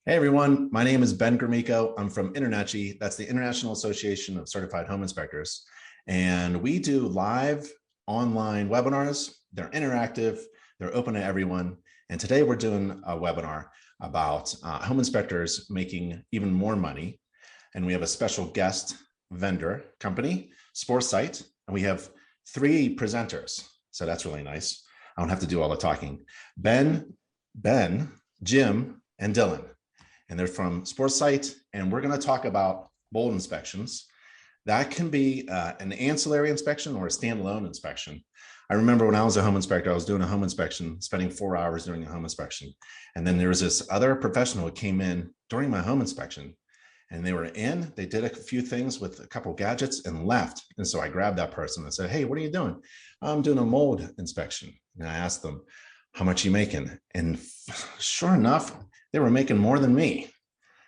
Hey everyone, my name is Ben Gromiko. I'm from InterNACHI. That's the International Association of Certified Home Inspectors. And we do live online webinars. They're interactive, they're open to everyone. And today we're doing a webinar about home inspectors making even more money. And we have a special guest vendor company, Sporecyte, and we have 3 presenters. So that's really nice. I don't have to do all the talking. Ben, Jim, and Dylan. And they're from Sporecyte, and we're going to talk about mold inspections. That can be an ancillary inspection or a standalone inspection. I remember when I was a home inspector, I was doing a home inspection, spending 4 hours doing a home inspection. And then there was this other professional who came in during my home inspection, and they did a few things with a couple of gadgets and left. And so I grabbed that person and said, "Hey, what are you doing?" "I'm doing a mold inspection." And I asked them, "How much are you making?" And sure enough, they were making more than me.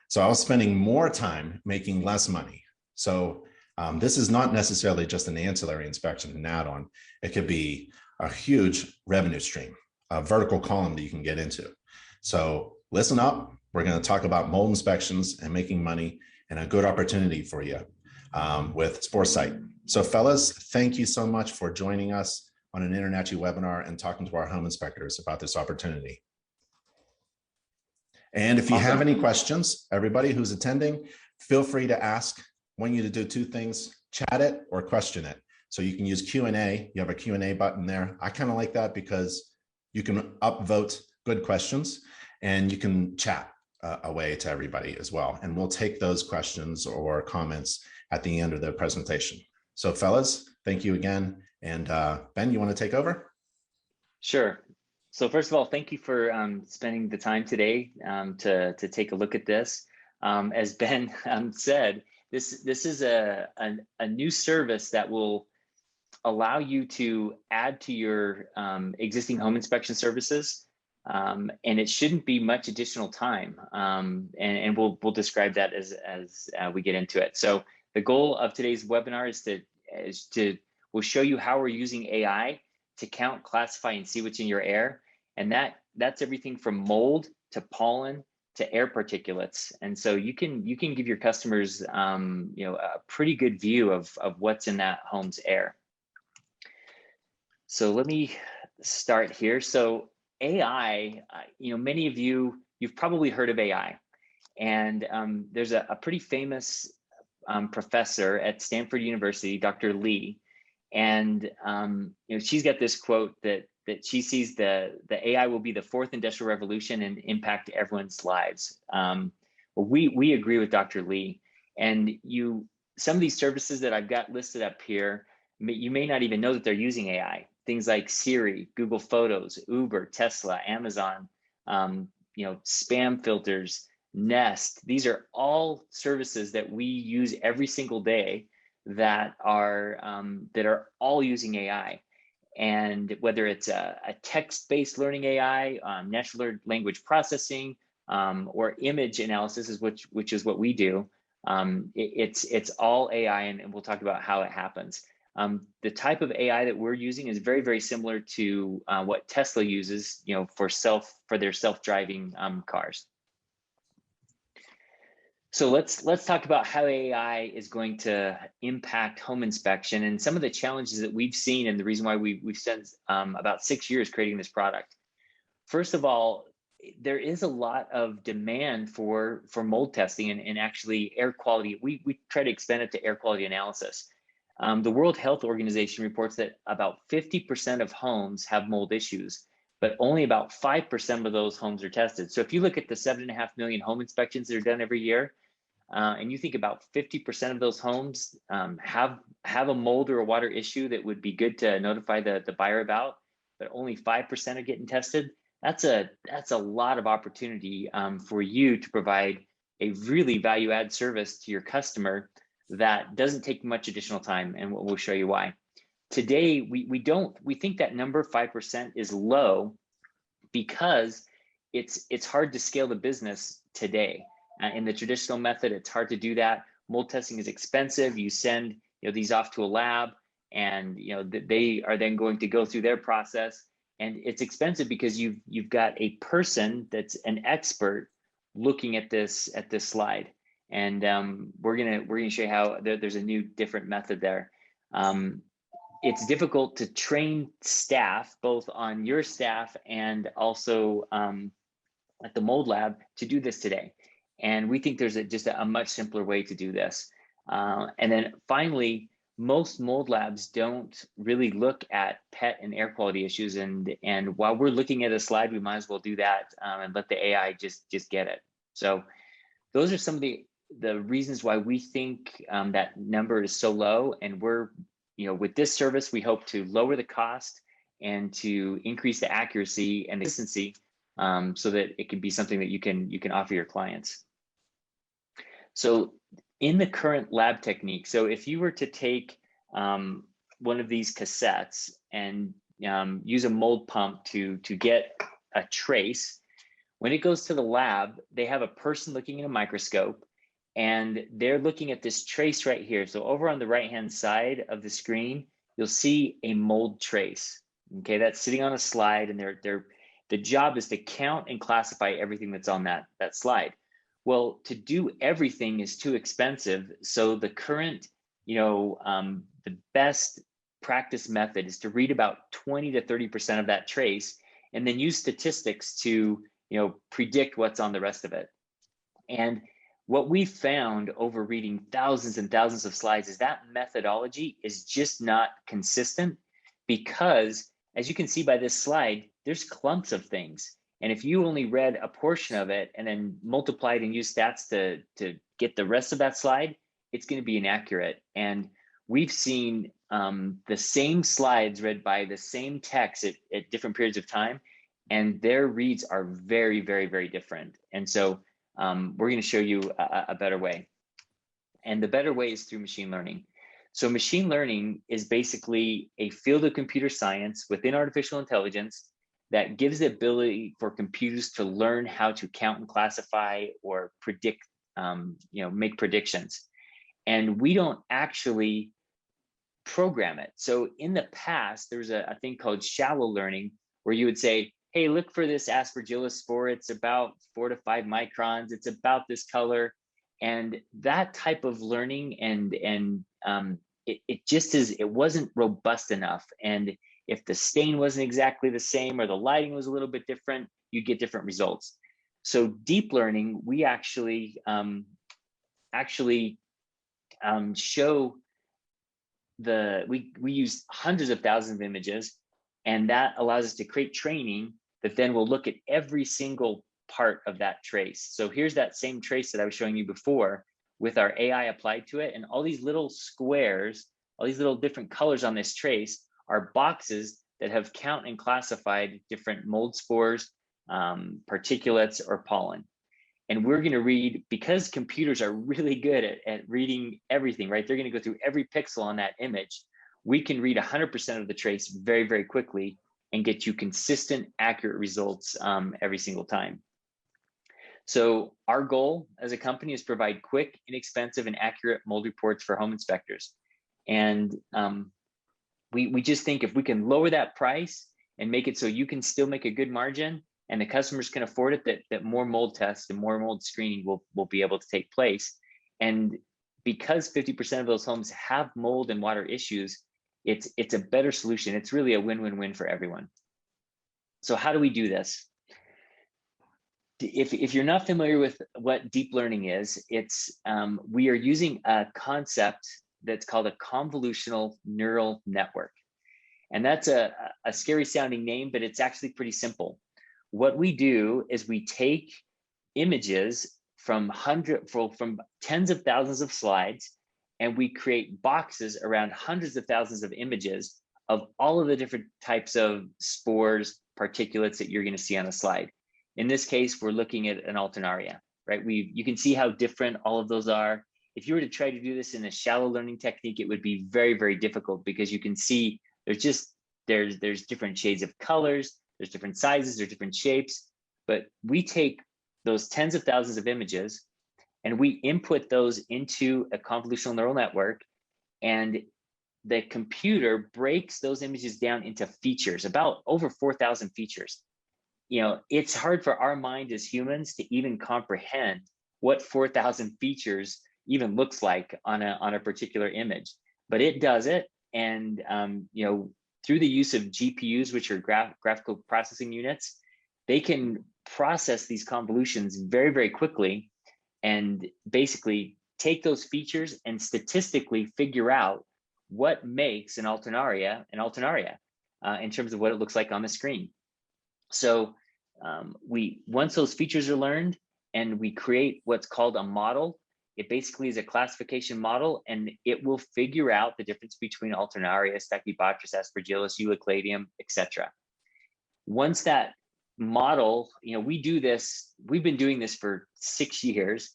So I was spending more time making less money. So this is not necessarily just an ancillary inspection, an add-on. It could be a huge revenue stream, a vertical column that you can get into. So listen up. We're going to talk about mold inspections and making money, and a good opportunity for you with Sporecyte. So fellas, thank you so much for joining us on an InterNACHI webinar and talking to our home inspectors about this opportunity. And if you have any questions, everybody who's attending, feel free to ask. I want you to do 2 things: chat it or question it. So you can use Q&A. You have a Q&A button there. I kind of like that because you can upvote good questions, and you can chat away to everybody as well. And we'll take those questions or comments at the end of the presentation. So fellas, thank you again. And Ben, you want to take over? Sure. So first of all, thank you for spending the time today to take a look at this. As Ben said, this is a new service that will allow you to add to your existing home inspection services, and it shouldn't be much additional time. And we'll describe that as we get into it. So the goal of today's webinar we'll show you how we're using AI to count, classify, and see what's in your air. And that's everything from mold to pollen to air particulates. And so you can give your customers a pretty good view of what's in that home's air. So let me start here. So AI, many of you've probably heard of AI. And there's a pretty famous professor at Stanford University, Dr. Lee. And she's got this quote that she sees the AI will be the 4th industrial revolution and impact everyone's lives. Well, we agree with Dr. Lee. And some of these services that I've got listed up here, you may not even know that they're using AI. Things like Siri, Google Photos, Uber, Tesla, Amazon, spam filters, Nest. These are all services that we use every single day that are all using AI. And whether it's a text-based learning AI, natural language processing, or image analysis, which is what we do, it's all AI, and we'll talk about how it happens. The type of AI that we're using is very, very similar to what Tesla uses, for their self-driving cars. So let's talk about how AI is going to impact home inspection and some of the challenges that we've seen, and the reason why we've spent about 6 years creating this product. First of all, there is a lot of demand for mold testing and actually air quality. We try to expand it to air quality analysis. The World Health Organization reports that about 50% of homes have mold issues, but only about 5% of those homes are tested. So if you look at the 7.5 million home inspections that are done every year, and you think about 50% of those homes have a mold or a water issue that would be good to notify the buyer about, but only 5% are getting tested, that's a lot of opportunity for you to provide a really value-add service to your customer that doesn't take much additional time, and we'll show you why. Today, we think that number 5% is low because it's hard to scale the business today. In the traditional method, it's hard to do that. Mold testing is expensive. You send these off to a lab, and they are then going to go through their process, and it's expensive because you've got a person that's an expert looking at this slide. And we're gonna show you how there's a new different method there. It's difficult to train staff, both on your staff and also at the mold lab, to do this today. And we think there's just a much simpler way to do this. And then finally, most mold labs don't really look at pet and air quality issues. And while we're looking at a slide, we might as well do that and let the AI just get it. So those are some of the reasons why we think that number is so low. And we're, with this service, we hope to lower the cost and to increase the accuracy and the consistency, so that it can be something that you can offer your clients. So in the current lab technique, so if you were to take one of these cassettes and use a mold pump to get a trace, when it goes to the lab, they have a person looking in a microscope, and they're looking at this trace right here. So over on the right-hand side of the screen, you'll see a mold trace. Okay, that's sitting on a slide, and the job is to count and classify everything that's on that slide. Well, to do everything is too expensive. So the current, the best practice method is to read about 20 to 30% of that trace, and then use statistics to, predict what's on the rest of it. And what we found over reading thousands and thousands of slides is that methodology is just not consistent, because as you can see by this slide, there's clumps of things. And if you only read a portion of it and then multiplied and used stats to get the rest of that slide, it's going to be inaccurate. And we've seen the same slides read by the same text at different periods of time, and their reads are very, very, very different. And so we're going to show you a better way. And the better way is through machine learning. So machine learning is basically a field of computer science within artificial intelligence that gives the ability for computers to learn how to count and classify or predict, make predictions. And we don't actually program it. So in the past, there's a thing called shallow learning, where you would say, hey, look for this Aspergillus spore. It's about 4 to 5 microns. It's about this color. And that type of learning, and it wasn't robust enough. And if the stain wasn't exactly the same, or the lighting was a little bit different, you get different results. So deep learning, we actually show we use hundreds of thousands of images, and that allows us to create training that then will look at every single part of that trace. So here's that same trace that I was showing you before with our AI applied to it, and all these little squares, all these little different colors on this trace are boxes that have count and classified different mold spores, particulates, or pollen. And we're going to read, because computers are really good at reading everything, right? They're going to go through every pixel on that image. We can read 100% of the trace very, very quickly and get you consistent, accurate results every single time. So our goal as a company is to provide quick, inexpensive, and accurate mold reports for home inspectors. And we just think if we can lower that price and make it so you can still make a good margin, and the customers can afford it, that more mold tests and more mold screening will be able to take place. And because 50% of those homes have mold and water issues, it's a better solution. It's really a win-win-win for everyone. So how do we do this? If you're not familiar with what deep learning is, we are using a concept that's called a convolutional neural network. And that's a scary sounding name, but it's actually pretty simple. What we do is we take images from tens of thousands of slides, and we create boxes around hundreds of thousands of images of all of the different types of spores, particulates that you're going to see on a slide. In this case, we're looking at an alternaria, right? You can see how different all of those are. If you were to try to do this in a shallow learning technique, it would be very, very difficult, because you can see there's different shades of colors, there's different sizes, there's different shapes. But we take those tens of thousands of images and we input those into a convolutional neural network, and the computer breaks those images down into features, about over 4,000 features. it's hard for our mind as humans to even comprehend what 4,000 features even looks like on a particular image, but it does it. And through the use of GPUs, which are graphical processing units, they can process these convolutions very, very quickly and basically take those features and statistically figure out what makes an alternaria in terms of what it looks like on the screen. So once those features are learned and we create what's called a model, it basically is a classification model, and it will figure out the difference between alternaria, stachybotrys, aspergillus, euclideum, etc. Once that model, we've been doing this for 6 years,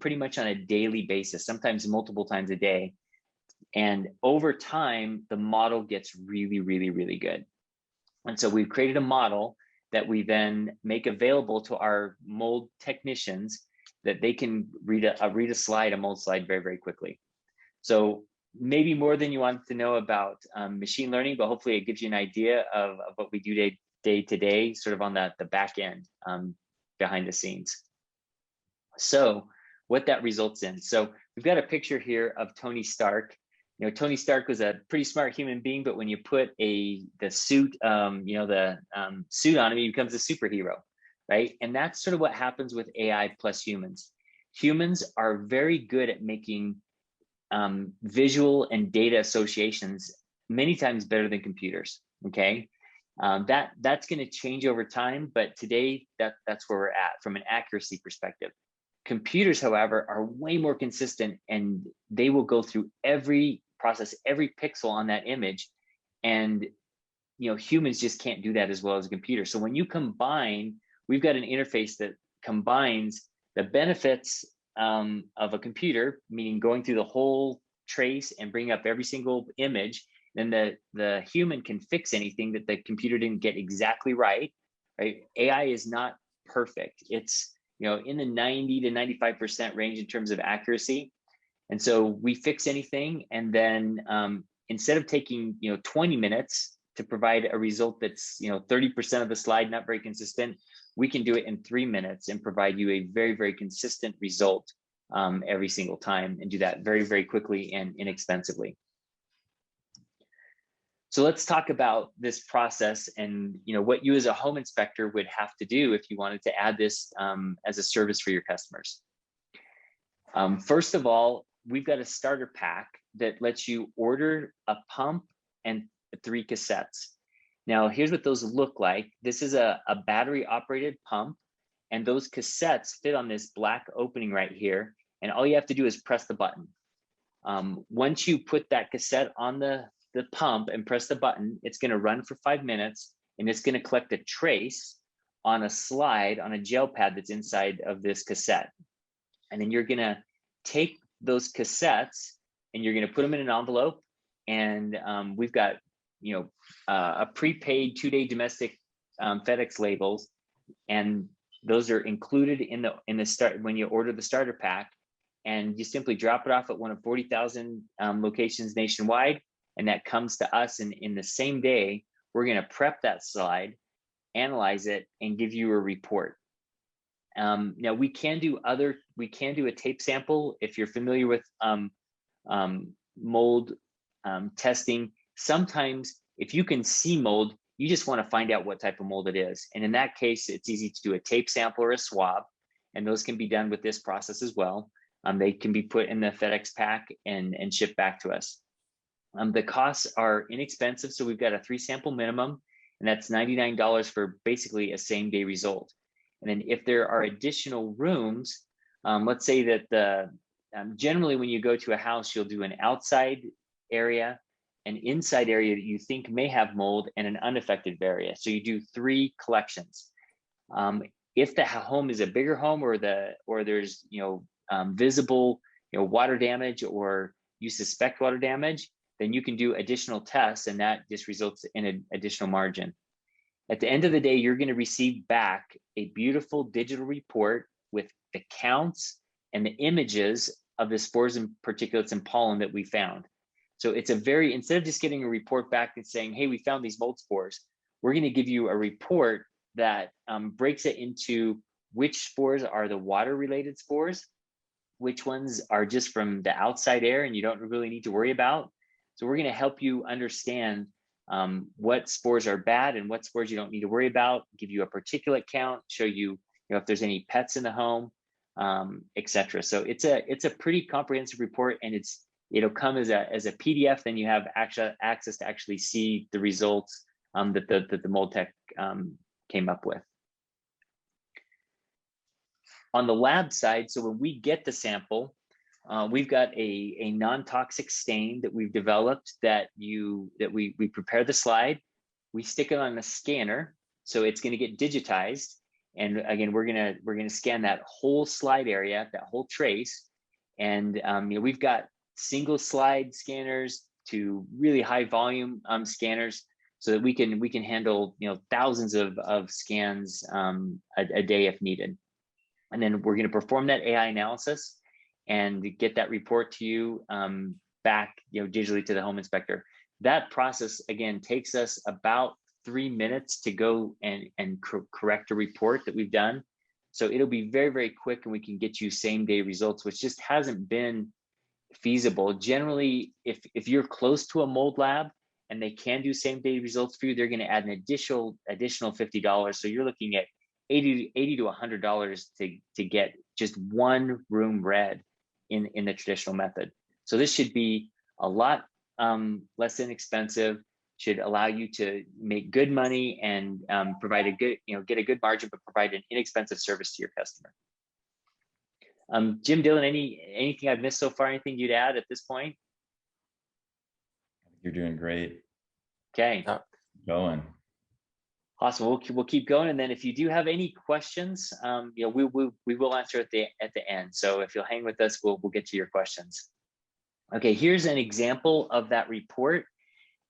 pretty much on a daily basis, sometimes multiple times a day. And over time, the model gets really, really, really good. And so we've created a model that we then make available to our mold technicians, that they can read a mold slide very, very quickly. So maybe more than you want to know about machine learning, but hopefully it gives you an idea of what we do day to day, sort of on the back end, behind the scenes. So what that results in. So we've got a picture here of Tony Stark. Tony Stark was a pretty smart human being, but when you put the suit, suit on him, he becomes a superhero, right? And that's sort of what happens with AI plus humans. Humans are very good at making visual and data associations many times better than computers, okay? That's going to change over time, but today that's where we're at from an accuracy perspective. Computers, however, are way more consistent, and they will go through process every pixel on that image, and humans just can't do that as well as a computer. So when you combine, we've got an interface that combines the benefits of a computer, meaning going through the whole trace and bring up every single image. Then the human can fix anything that the computer didn't get exactly right. AI is not perfect. It's in the 90 to 95% range in terms of accuracy. And so we fix anything, and then instead of taking 20 minutes to provide a result that's 30% of the slide not very consistent, we can do it in 3 minutes and provide you a very, very consistent result every single time, and do that very, very quickly and inexpensively. So let's talk about this process and what you as a home inspector would have to do if you wanted to add this as a service for your customers. First of all, we've got a starter pack that lets you order a pump and 3 cassettes. Now, here's what those look like. This is a battery operated pump, and those cassettes fit on this black opening right here. And all you have to do is press the button. Once you put that cassette on the pump and press the button, it's going to run for 5 minutes, and it's going to collect a trace on a slide on a gel pad that's inside of this cassette. And then you're going to take those cassettes and you're going to put them in an envelope. And we've got a prepaid 2-day domestic FedEx labels, and those are included in the start when you order the starter pack. And you simply drop it off at one of 40,000 locations nationwide, and that comes to us. And in the same day, we're going to prep that slide, analyze it, and give you a report. Now we can do a tape sample if you're familiar with mold testing. Sometimes if you can see mold, you just want to find out what type of mold it is. And in that case, it's easy to do a tape sample or a swab, and those can be done with this process as well. They can be put in the FedEx pack and shipped back to us. The costs are inexpensive. So we've got a 3 sample minimum, and that's $99 for basically a same day result. And then if there are additional rooms, let's say that generally when you go to a house, you'll do an outside area, an inside area that you think may have mold, and an unaffected area. So you do 3 collections. If the home is a bigger home, or there's visible water damage, or you suspect water damage, then you can do additional tests, and that just results in an additional margin. At the end of the day, you're going to receive back a beautiful digital report with the counts and the images of the spores and particulates and pollen that we found. So it's instead of just getting a report back and saying, hey, we found these mold spores, we're going to give you a report that breaks it into which spores are the water-related spores, which ones are just from the outside air and you don't really need to worry about. So we're going to help you understand what spores are bad and what spores you don't need to worry about, give you a particulate count, show you, if there's any pets in the home, etc. So it's a pretty comprehensive report, and it'll come as a PDF. Then you have access to actually see the results that the mold tech came up with. On the lab side, so when we get the sample, we've got a non-toxic stain that we've developed that we prepare the slide, we stick it on a scanner, so it's going to get digitized, and again we're gonna scan that whole slide area, that whole trace, and we've got single slide scanners to really high volume scanners, so that we can handle thousands of scans a day if needed. And then we're going to perform that AI analysis and get that report to you back digitally to the home inspector. That process again takes us about 3 minutes to go and correct a report that we've done. So it'll be very, very quick, and we can get you same day results, which just hasn't been feasible. Generally, if you're close to a mold lab and they can do same day results for you, they're going to add an additional $50. So you're looking at $80 to $100 to get just one room read in the traditional method. So this should be a lot less inexpensive, should allow you to make good money and provide a good, get a good margin, but provide an inexpensive service to your customer. Jim, Dylan, anything I've missed so far? Anything you'd add at this point? You're doing great. Okay. Going. Awesome. We'll keep going, and then if you do have any questions, we will answer at the end. So if you'll hang with us, we'll get to your questions. Okay, here's an example of that report.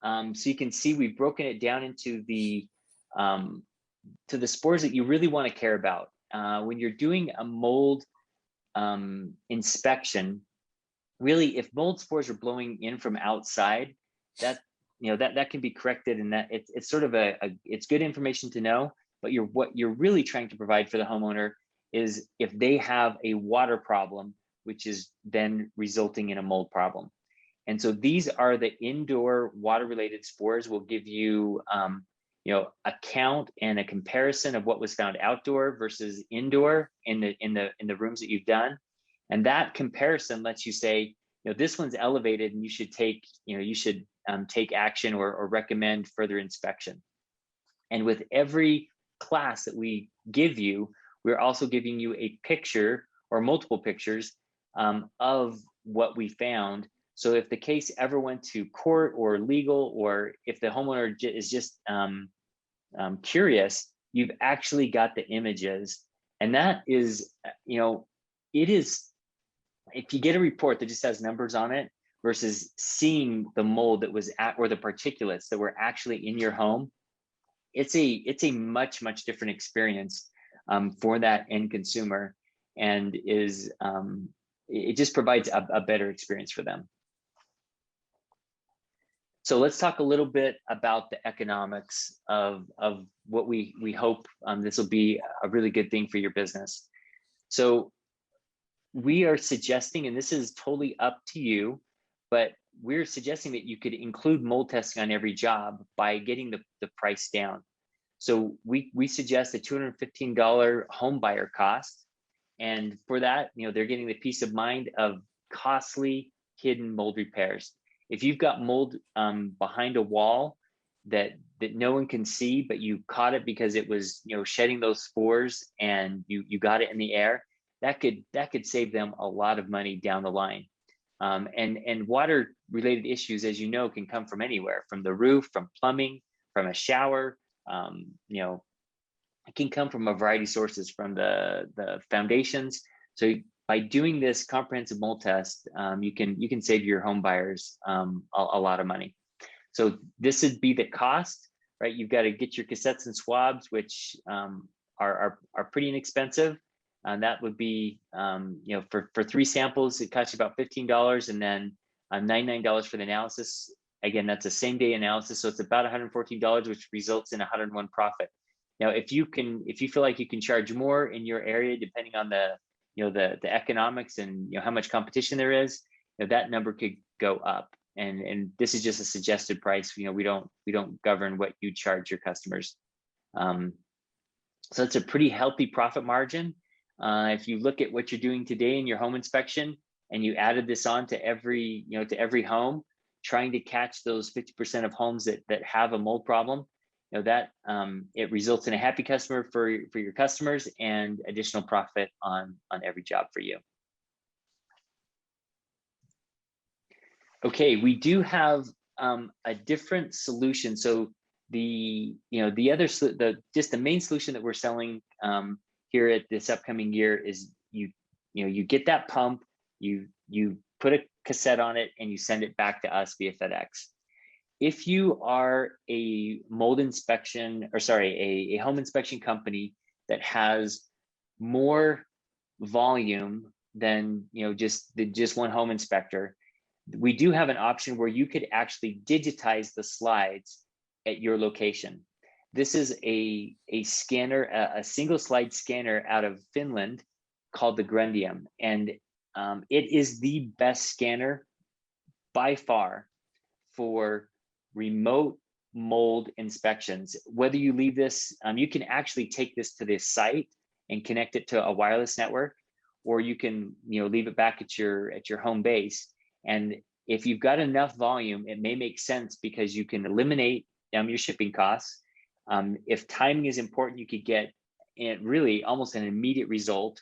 So you can see we've broken it down into the spores that you really want to care about when you're doing a mold inspection. Really, if mold spores are blowing in from outside, that can be corrected, and that it's sort of it's good information to know. But what you're really trying to provide for the homeowner is if they have a water problem, which is then resulting in a mold problem. And so these are the indoor water related spores. Will give you a count and a comparison of what was found outdoor versus indoor in the rooms that you've done. And that comparison lets you say, this one's elevated and you should take take action or recommend further inspection. And with every class that we give you, we're also giving you a picture or multiple pictures of what we found. So if the case ever went to court or legal, or if the homeowner is just curious, you've actually got the images. And that is, it is, if you get a report that just has numbers on it versus seeing the mold that was or the particulates that were actually in your home, it's a much different experience for that end consumer, and is it just provides a better experience for them. So let's talk a little bit about the economics of what we hope this will be a really good thing for your business. So we are suggesting, and this is totally up to you, but we're suggesting that you could include mold testing on every job by getting the price down. So we suggest a $215 home buyer cost. And for that, they're getting the peace of mind of costly hidden mold repairs. If you've got mold behind a wall that no one can see, but you caught it because it was shedding those spores and you got it in the air, that could save them a lot of money down the line. And water related issues, as you know, can come from anywhere, from the roof, from plumbing, from a shower. It can come from a variety of sources, from the foundations. So by doing this comprehensive mold test, you can save your home buyers a lot of money. So this would be the cost, right? You've got to get your cassettes and swabs, which are pretty inexpensive. And that would be, for 3 samples, it costs you about $15, and then $99 for the analysis. Again, that's a same day analysis, so it's about $114, which results in 101 profit. Now, if you feel like you can charge more in your area, depending on the, the economics and, how much competition there is, that number could go up. And this is just a suggested price. We don't govern what you charge your customers. So it's a pretty healthy profit margin. If you look at what you're doing today in your home inspection, and you added this on to every, to every home, trying to catch those 50% of homes that have a mold problem, that it results in a happy customer for your customers and additional profit on every job for you. Okay, we do have a different solution. So the main solution that we're selling here at this upcoming year is you get that pump, you put a cassette on it, and you send it back to us via FedEx. If you are a mold inspection, or sorry, a home inspection company that has more volume than just one home inspector, we do have an option where you could actually digitize the slides at your location. This is a scanner, a single slide scanner out of Finland called the Grundium, and it is the best scanner by far for remote mold inspections. Whether you leave this, you can actually take this to this site and connect it to a wireless network, or you can leave it back at your home base. And if you've got enough volume, it may make sense because you can eliminate your shipping costs. If timing is important, you could get really almost an immediate result.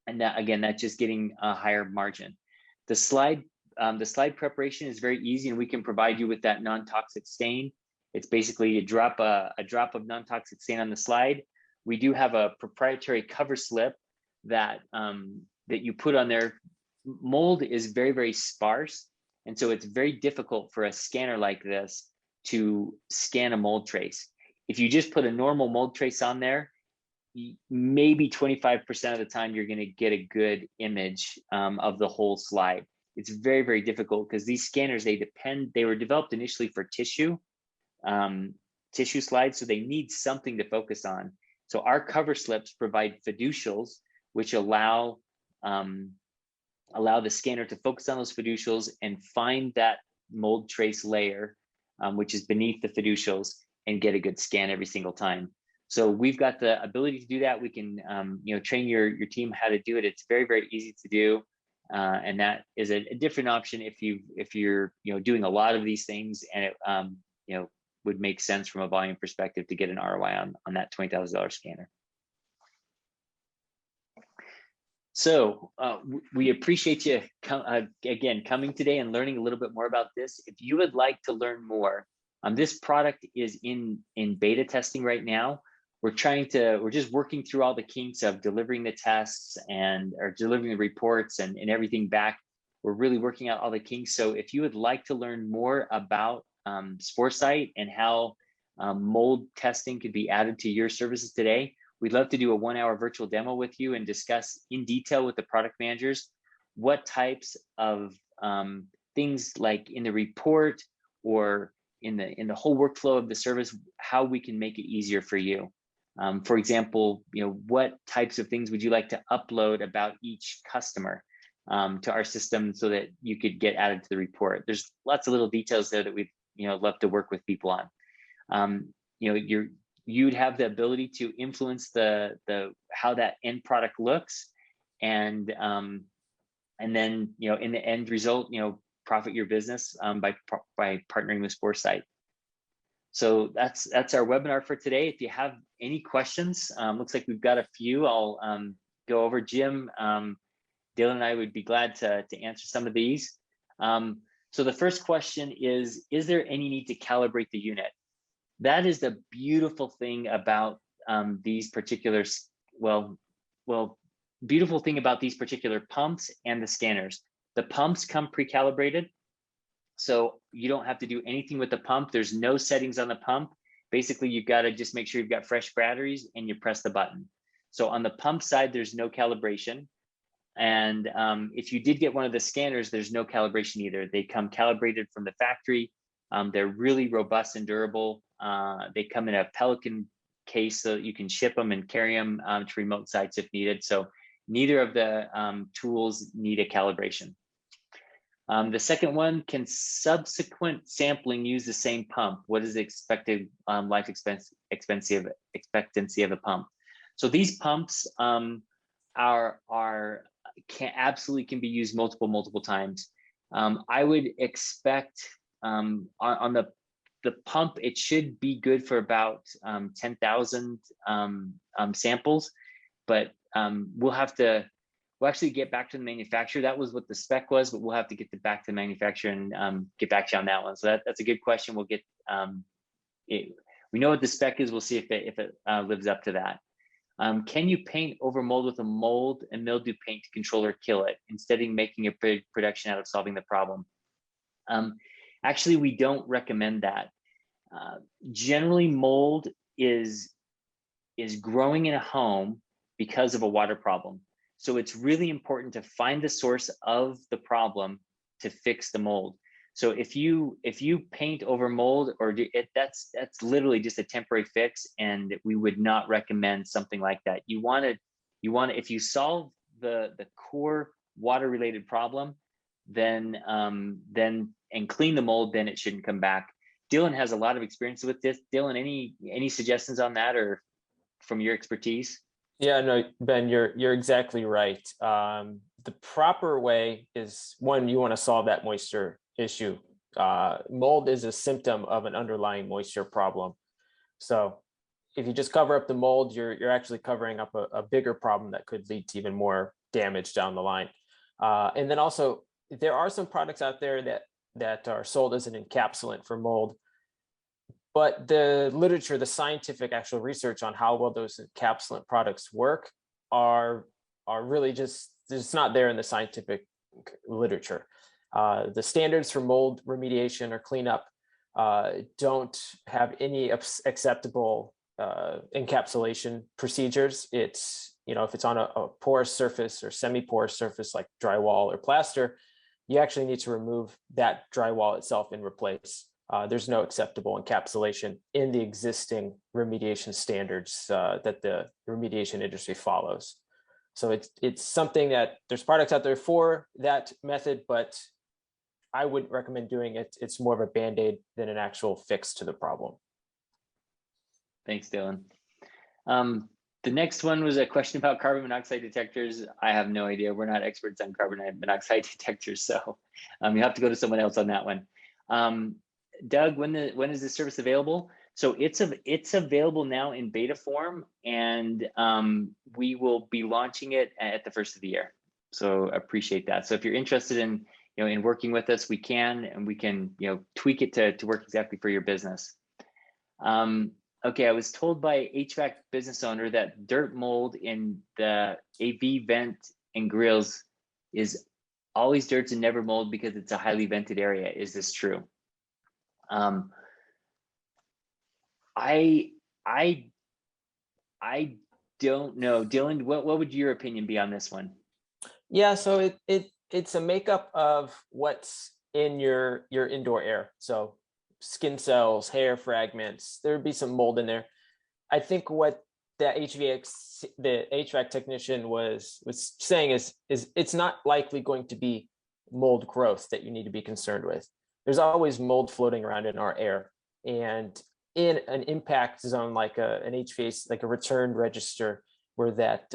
And that, again, that's just getting a higher margin. The slide preparation is very easy, and we can provide you with that non-toxic stain. It's basically a drop of non-toxic stain on the slide. We do have a proprietary cover slip that you put on there. Mold is very, very sparse, and so it's very difficult for a scanner like this to scan a mold trace. If you just put a normal mold trace on there, maybe 25% of the time you're going to get a good image of the whole slide. It's very, very difficult because these scanners, they were developed initially for tissue slides, so they need something to focus on. So our cover slips provide fiducials, which allow the scanner to focus on those fiducials and find that mold trace layer, which is beneath the fiducials, and get a good scan every single time. So we've got the ability to do that. We can train your team how to do it. It's very, very easy to do. And that is a different option if you're doing a lot of these things, and it would make sense from a volume perspective to get an ROI on that $20,000 scanner. So we appreciate you again coming today and learning a little bit more about this. If you would like to learn more, this product is in beta testing right now. We're just working through all the kinks of delivering the tests or delivering the reports and everything back. We're really working out all the kinks. So if you would like to learn more about Sporecyte and how mold testing could be added to your services today, we'd love to do a 1-hour virtual demo with you and discuss in detail with the product managers what types of things, like in the report or in the whole workflow of the service, how we can make it easier for you. For example, what types of things would you like to upload about each customer to our system so that you could get added to the report? There's lots of little details there that we'd love to work with people on. You'd have the ability to influence the how that end product looks, and then in the end result, profit your business by partnering with Sporecyte. So that's our webinar for today. If you have any questions, looks like we've got a few. I'll go over. Jim, Dylan and I would be glad to answer some of these. So the first question is there any need to calibrate the unit? That is the beautiful thing about these particular, beautiful thing about these particular pumps and the scanners. The pumps come pre-calibrated, so you don't have to do anything with the pump. There's no settings on the pump. Basically, you've got to just make sure you've got fresh batteries and you press the button. So on the pump side, there's no calibration. And if you did get one of the scanners, there's no calibration either. They come calibrated from the factory. They're really robust and durable. They come in a Pelican case so that you can ship them and carry them to remote sites if needed. So neither of the tools need a calibration. The second one, can subsequent sampling use the same pump? What is the expected life expectancy of a pump? So these pumps can be used multiple times. I would expect on the pump, it should be good for about 10,000 samples, but we'll actually get back to the manufacturer. That was what the spec was, but we'll have to get back to the manufacturer and get back to you on that one. So that's a good question. We'll get we know what the spec is. We'll see if it lives up to that. Can you paint over mold with a mold and mildew paint to control or kill it instead of making a big production out of solving the problem? Actually, we don't recommend that. Generally, mold is growing in a home because of a water problem. So it's really important to find the source of the problem to fix the mold. So if you paint over mold, that's literally just a temporary fix, and we would not recommend something like that. You want to if you solve the core water related problem, then and clean the mold, then it shouldn't come back. Dylan has a lot of experience with this. Dylan, any suggestions on that, or from your expertise? Yeah, no, Ben, you're exactly right. The proper way is, one, you want to solve that moisture issue. Mold is a symptom of an underlying moisture problem. So if you just cover up the mold, you're actually covering up a bigger problem that could lead to even more damage down the line. And then also, there are some products out there that are sold as an encapsulant for mold. But the literature, the scientific actual research on how well those encapsulant products work are really just not there in the scientific literature. The standards for mold remediation or cleanup don't have any acceptable encapsulation procedures. It's, if it's on a porous surface or semi-porous surface like drywall or plaster, you actually need to remove that drywall itself and replace. There's no acceptable encapsulation in the existing remediation standards that the remediation industry follows. So it's something that there's products out there for that method, but I wouldn't recommend doing it. It's more of a Band-Aid than an actual fix to the problem. Thanks, Dylan. The next one was a question about carbon monoxide detectors. I have no idea. We're not experts on carbon monoxide detectors, so you have to go to someone else on that one. Doug, when is this service available? So it's available now in beta form, and we will be launching it at the first of the year. So appreciate that. So if you're interested in in working with us, we can tweak it to work exactly for your business. Okay, I was told by HVAC business owner that dirt mold in the AV vent and grills is always dirt and never mold because it's a highly vented area. Is this true? I don't know. Dylan, what would your opinion be on this one? Yeah, so it's a makeup of what's in your indoor air. So skin cells, hair fragments, there would be some mold in there. I think what the HVAC technician was saying is it's not likely going to be mold growth that you need to be concerned with. There's always mold floating around in our air, and in an impact zone like an HVAC, like a return register, where that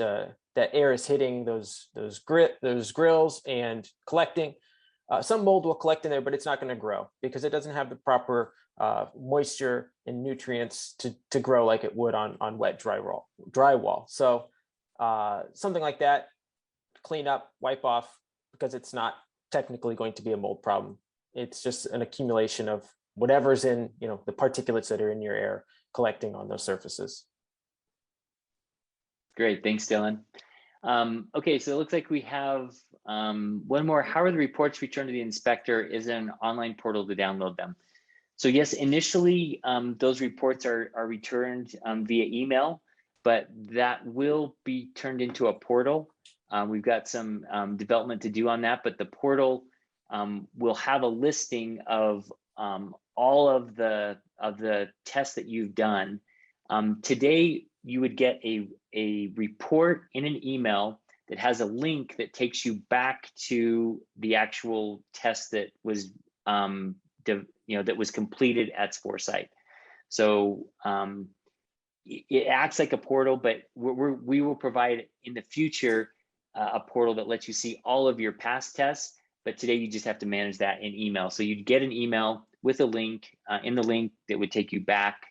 air is hitting those grills and collecting. Some mold will collect in there, but it's not going to grow because it doesn't have the proper moisture and nutrients to grow like it would on wet drywall. So something like that, clean up, wipe off, because it's not technically going to be a mold problem. It's just an accumulation of whatever's in the particulates that are in your air collecting on those surfaces. Great, thanks, Dylan. Okay, so it looks like we have one more. How are the reports returned to the inspector? Is there an online portal to download them? So yes, initially those reports are returned via email, but that will be turned into a portal. We've got some development to do on that, but the portal will have a listing of all of the tests that you've done. Today, you would get a report in an email that has a link that takes you back to the actual test that was that was completed at Sporecyte. So it acts like a portal, but we will provide in the future a portal that lets you see all of your past tests. But today you just have to manage that in email. So you'd get an email with a link in the link that would take you back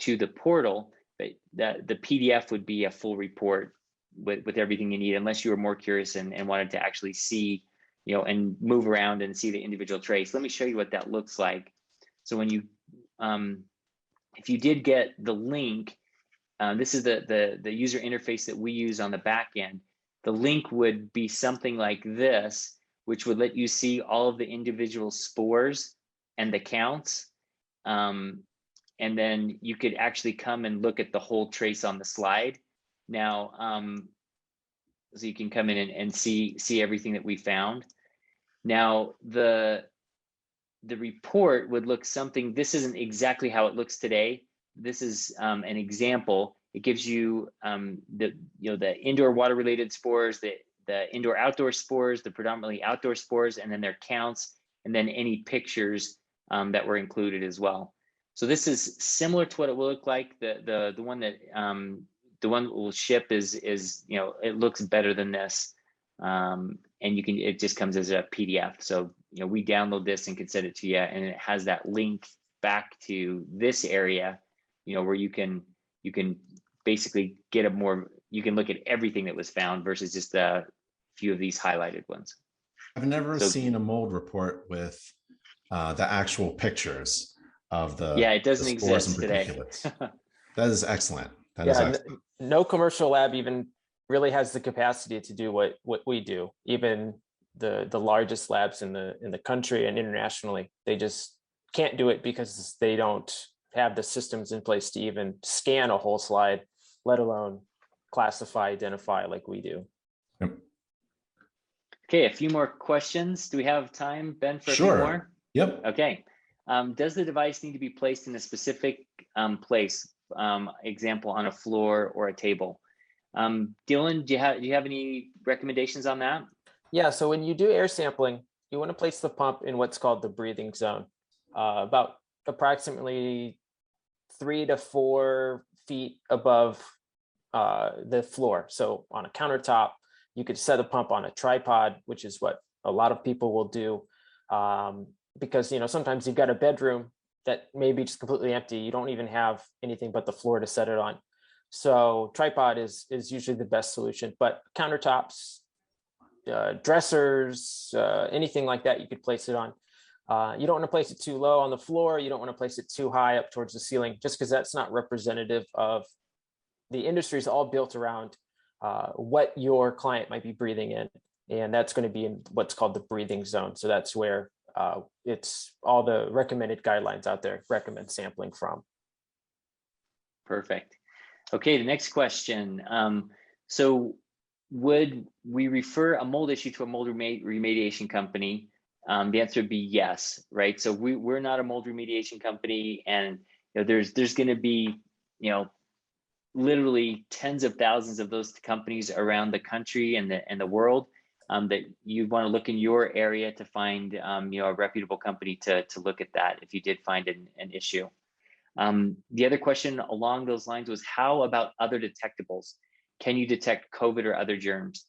to the portal. But the PDF would be a full report with everything you need, unless you were more curious and wanted to actually see, and move around and see the individual trace. Let me show you what that looks like. So when you, if you did get the link, this is the user interface that we use on the back end. The link would be something like this, which would let you see all of the individual spores and the counts. And then you could actually come and look at the whole trace on the slide. Now, so you can come in and see everything that we found. Now, the report would look something, this isn't exactly how it looks today. This is an example. It gives you the indoor water related spores, the indoor outdoor spores, the predominantly outdoor spores, and then their counts, and then any pictures that were included as well. So this is similar to what it will look like. The one that will ship is it looks better than this, and it just comes as a PDF. So we download this and can send it to you, and it has that link back to this area, where you can basically get you can look at everything that was found versus just a few of these highlighted ones. I've never seen a mold report with the actual pictures of the it doesn't exist today. That is excellent. That is excellent. No commercial lab even really has the capacity to do what we do. Even the largest labs in the country and internationally, they just can't do it because they don't have the systems in place to even scan a whole slide, let alone classify, identify like we do. Yep. Okay, a few more questions. Do we have time, Ben, for a few more? Yep. Okay. Does the device need to be placed in a specific place? Example, on a floor or a table? Dylan, do you have any recommendations on that? Yeah, so when you do air sampling, you want to place the pump in what's called the breathing zone, about approximately 3 to 4 feet above the floor. So on a countertop, you could set a pump on a tripod, which is what a lot of people will do, because sometimes you've got a bedroom that may be just completely empty. You don't even have anything but the floor to set it on. So tripod is usually the best solution, but countertops, dressers, anything like that, you could place it on. You don't want to place it too low on the floor. You don't want to place it too high up towards the ceiling, just because that's not representative of the industry. Is all built around what your client might be breathing in. And that's going to be in what's called the breathing zone. So that's where it's all the recommended guidelines out there recommend sampling from. Perfect. Okay, the next question. So would we refer a mold issue to a mold remediation company? The answer would be yes, right? So we're not a mold remediation company, and there's going to be literally tens of thousands of those companies around the country and the world, that you want to look in your area to find a reputable company to look at that if you did find an issue. The other question along those lines was, how about other detectables? Can you detect COVID or other germs?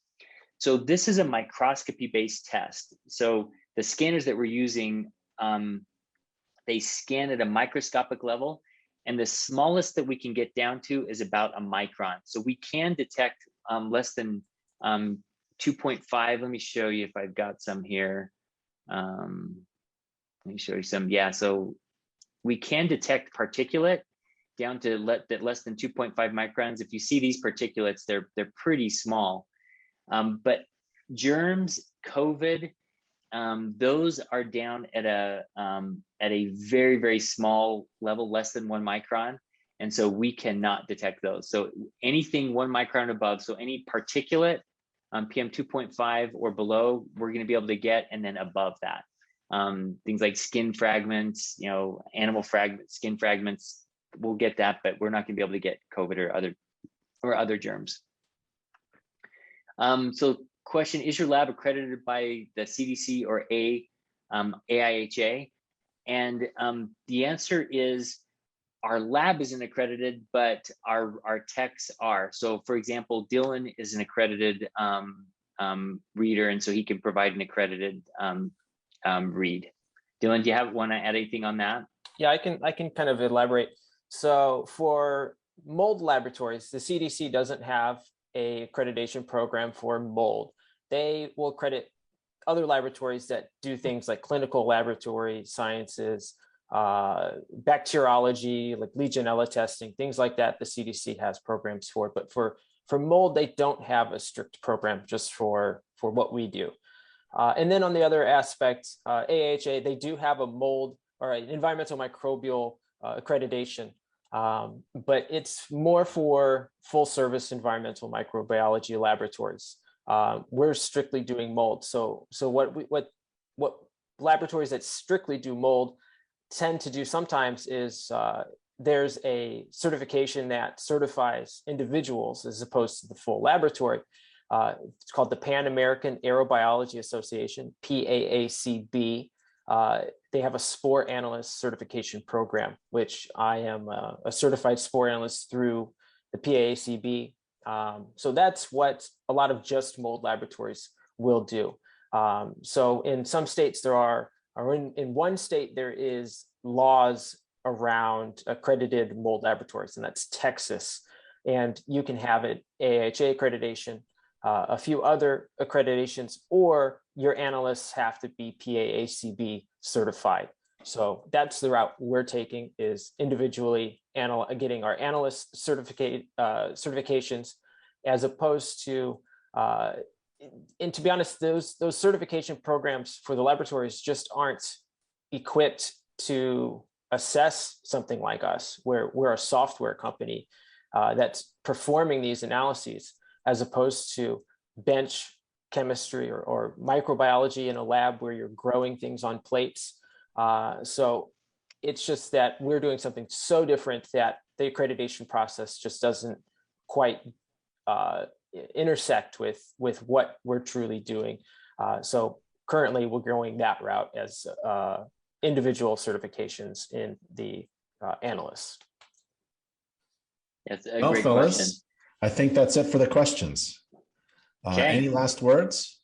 So this is a microscopy-based test. So the scanners that we're using, they scan at a microscopic level, and the smallest that we can get down to is about a micron. So we can detect less than 2.5. Let me show you if I've got some here. Let me show you some. Yeah, so we can detect particulate down to less than 2.5 microns. If you see these particulates, they're pretty small. But germs, COVID, those are down at a very, very small level, less than 1 micron. And so we cannot detect those. So anything 1 micron above, so any particulate, PM 2.5 or below, we're going to be able to get, and then above that. Things like skin fragments, animal fragments, skin fragments, we'll get that, but we're not going to be able to get COVID or other germs. So question, is your lab accredited by the CDC or AIHA? And the answer is our lab isn't accredited, but our techs are. So for example, Dylan is an accredited reader, and so he can provide an accredited read. Dylan, do you want to add anything on that? Yeah, I can kind of elaborate. So for mold laboratories, the CDC doesn't have a accreditation program for mold. They will credit other laboratories that do things like clinical laboratory sciences, bacteriology, like Legionella testing, things like that. The CDC has programs for, but for mold, they don't have a strict program just for what we do. And then on the other aspect, AHA, they do have a mold or an environmental microbial accreditation, but it's more for full service environmental microbiology laboratories. We're strictly doing mold. So what laboratories that strictly do mold tend to do sometimes is there's a certification that certifies individuals as opposed to the full laboratory. It's called the Pan American Aerobiology Association, PAACB. They have a spore analyst certification program, which I am a certified spore analyst through the PAACB. So that's what a lot of just mold laboratories will do. So in some states or in one state, there is laws around accredited mold laboratories, and that's Texas. And you can have it AHA accreditation, a few other accreditations, or your analysts have to be PAACB certified. So that's the route we're taking, is individually getting our analyst certifications, as opposed to, and to be honest, those certification programs for the laboratories just aren't equipped to assess something like us, where we're a software company that's performing these analyses, as opposed to bench chemistry or microbiology in a lab where you're growing things on plates. So it's just that we're doing something so different that the accreditation process just doesn't quite intersect with what we're truly doing. So currently we're going that route as individual certifications in the analysts. That's a great question. I think that's it for the questions. Okay. Any last words?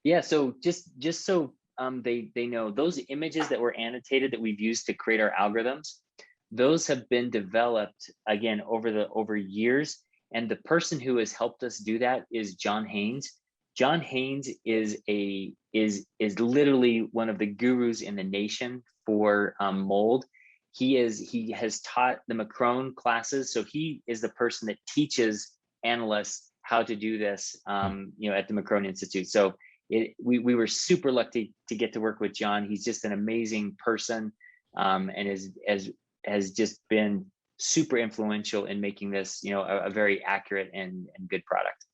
Yeah, so just so they know, those images that were annotated that we've used to create our algorithms, those have been developed again over years. And the person who has helped us do that is John Haynes. John Haynes is literally one of the gurus in the nation for mold. He has taught the Macron classes, so he is the person that teaches analysts how to do this, at the Macron Institute. So we were super lucky to get to work with John. He's just an amazing person, and has just been super influential in making this, a very accurate and good product.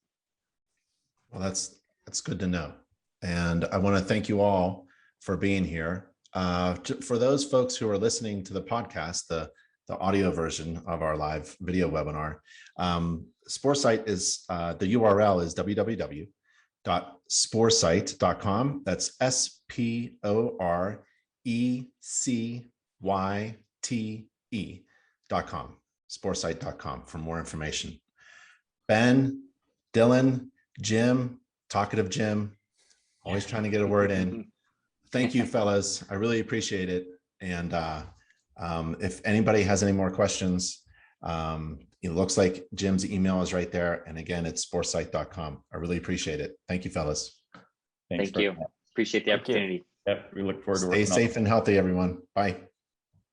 Well, that's good to know. And I want to thank you all for being here. For those folks who are listening to the podcast, the audio version of our live video webinar, Sporecyte is, the URL is www.sporecyte.com. That's SPORECYTE.com, sporecyte.com for more information. Ben, Dylan, Jim, talkative Jim, always trying to get a word in. Thank you, fellas. I really appreciate it. And if anybody has any more questions, it looks like Jim's email is right there. And again, it's sporecyte.com. I really appreciate it. Thank you, fellas. Thank you. Appreciate the opportunity. Yep, we look forward to Stay safe and healthy, everyone. Bye.